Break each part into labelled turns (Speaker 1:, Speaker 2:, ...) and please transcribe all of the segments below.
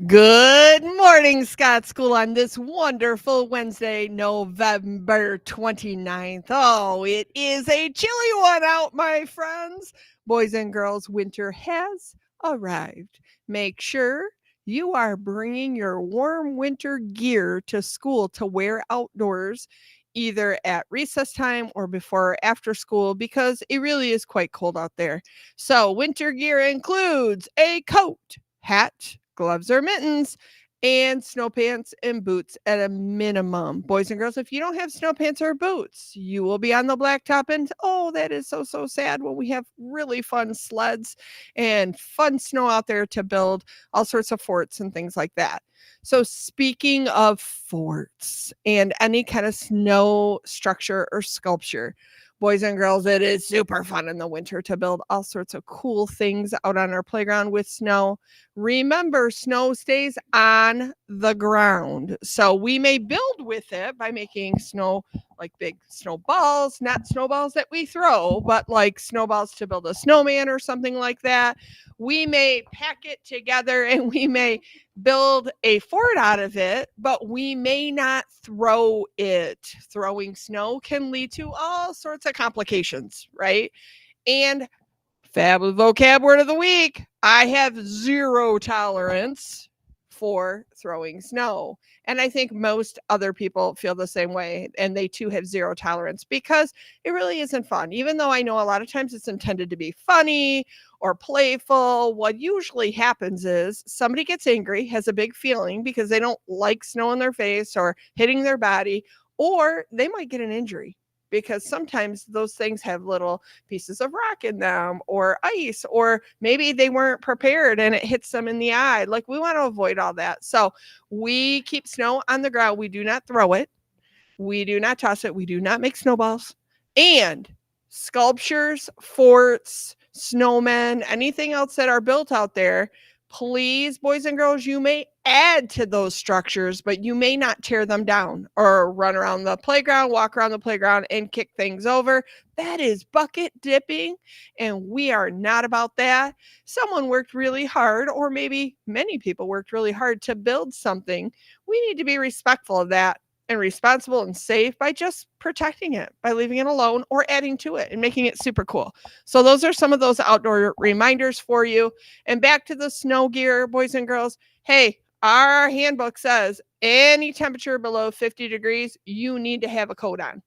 Speaker 1: Good morning, Scott School, on this wonderful Wednesday, November 29th. Oh, it is a chilly one out, my friends. Boys and girls, winter has arrived. Make sure you are bringing your warm winter gear to school to wear outdoors, either at recess time or before or after school, because it really is quite cold out there. So, winter gear includes a coat, hat, gloves or mittens, and snow pants and boots at a minimum. Boys and girls, if you don't have snow pants or boots, you will be on the blacktop. And oh, that is so, so sad when we have really fun sleds and fun snow out there to build all sorts of forts and things like that. So, speaking of forts and any kind of snow structure or sculpture, boys and girls, it is super fun in the winter to build all sorts of cool things out on our playground with snow. Remember, snow stays on the ground. So we may build with it by making snow like big snowballs, not snowballs that we throw, but like snowballs to build a snowman or something like that. We may pack it together and we may build a fort out of it, but we may not throw it. Throwing snow can lead to all sorts of complications, right? And Fab vocab word of the week. I have zero tolerance for throwing snow. And I think most other people feel the same way. And they too have zero tolerance because it really isn't fun. Even though I know a lot of times it's intended to be funny or playful, what usually happens is somebody gets angry, has a big feeling because they don't like snow in their face or hitting their body, or they might get an injury because sometimes those things have little pieces of rock in them or ice, or maybe they weren't prepared and it hits them in the eye. Like, we want to avoid all that. So we keep snow on the ground. We do not throw it. We do not toss it. We do not make snowballs. And sculptures, forts, snowmen, anything else that are built out there, please, boys and girls, you may add to those structures, but you may not tear them down or run around the playground, walk around the playground, and kick things over. That is bucket dipping, and we are not about that. Someone worked really hard, or maybe many people worked really hard to build something. We need to be respectful of that and responsible and safe by just protecting it, by leaving it alone or adding to it and making it super cool. So those are some of those outdoor reminders for you. And back to the snow gear, boys and girls. Hey, our handbook says any temperature below 50 degrees, you need to have a coat on.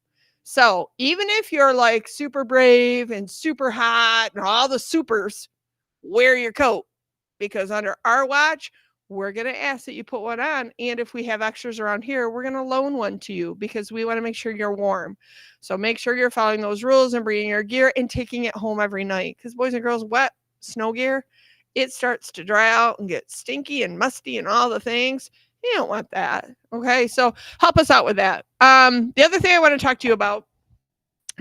Speaker 1: So even if you're like super brave and super hot and all the supers, wear your coat, because under our watch, we're going to ask that you put one on. And if we have extras around here, we're going to loan one to you because we want to make sure you're warm. So make sure you're following those rules and bringing your gear and taking it home every night. Because, boys and girls, wet snow gear, it starts to dry out and get stinky and musty and all the things. You don't want that. Okay. So help us out with that. The other thing I want to talk to you about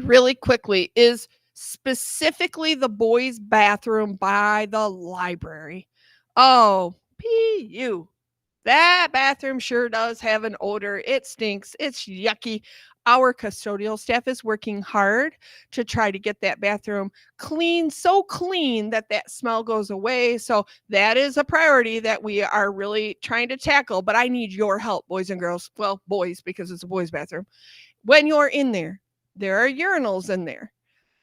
Speaker 1: really quickly is specifically the boys' bathroom by the library. Oh, PU. That bathroom sure does have an odor. It stinks. It's yucky. Our custodial staff is working hard to try to get that bathroom clean, so clean that that smell goes away. So that is a priority that we are really trying to tackle. But I need your help, boys and girls. Well, boys, because it's a boys' bathroom. When you're in there are urinals in there.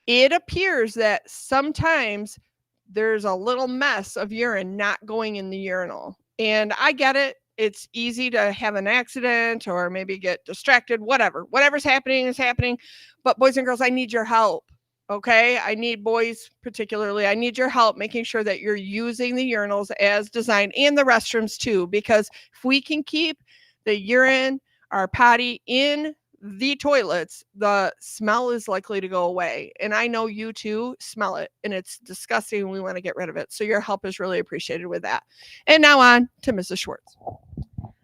Speaker 1: It appears that sometimes there's a little mess of urine not going in the urinal. And I get it. It's easy to have an accident or maybe get distracted, whatever. Whatever's happening is happening. But, boys and girls, I need your help. Okay. I need boys, particularly, I need your help making sure that you're using the urinals as designed, and the restrooms too, because if we can keep the urine, our potty in the toilets, the smell is likely to go away. And I know you too smell it, and it's disgusting. And we want to get rid of it. So your help is really appreciated with that. And now on to Mrs. Schwartz.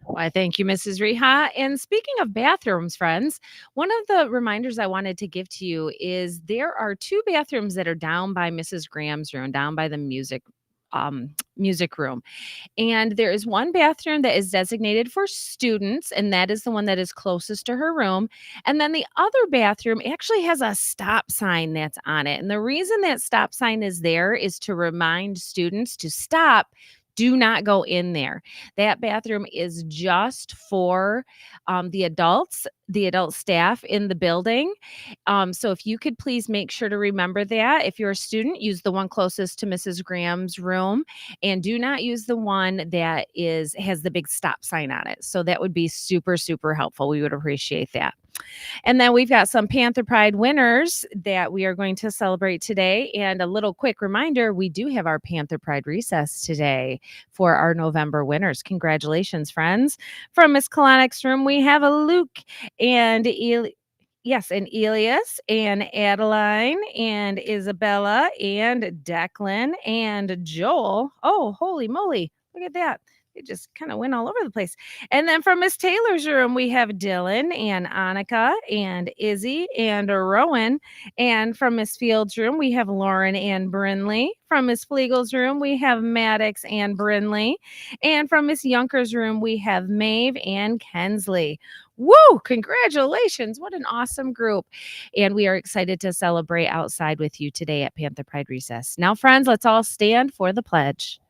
Speaker 2: Why, thank you, Mrs. Reha. And speaking of bathrooms, friends, one of the reminders I wanted to give to you is there are two bathrooms that are down by Mrs. Graham's room, down by the music room. And there is one bathroom that is designated for students, and that is the one that is closest to her room. And then the other bathroom actually has a stop sign that's on it. And the reason that stop sign is there is to remind students to stop do not go in there. That bathroom is just for the adult staff in the building. So if you could please make sure to remember that. If you're a student, use the one closest to Mrs. Graham's room, and do not use the one that has the big stop sign on it. So that would be super, super helpful. We would appreciate that. And then we've got some Panther Pride winners that we are going to celebrate today. And a little quick reminder, we do have our Panther Pride recess today for our November winners. Congratulations, friends. From Miss Kalonic's room, we have a Luke and Yes, and Elias and Adeline and Isabella and Declan and Joel. Oh, holy moly. Look at that. It just kind of went all over the place. And then from Miss Taylor's room, we have Dylan and Annika and Izzy and Rowan. And from Miss Field's room, we have Lauren and Brinley. From Miss Flegel's room, we have Maddox and Brinley. And from Miss Younker's room, we have Maeve and Kensley. Woo! Congratulations. What an awesome group. And we are excited to celebrate outside with you today at Panther Pride Recess. Now, friends, let's all stand for the pledge.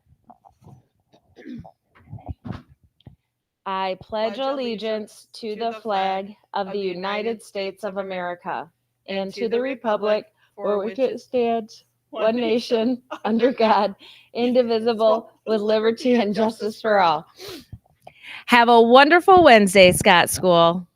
Speaker 2: I pledge allegiance to the flag of the United States of America and to the republic for which it stands, one nation, under God, indivisible, with liberty and justice for all. Have a wonderful Wednesday, Scott School.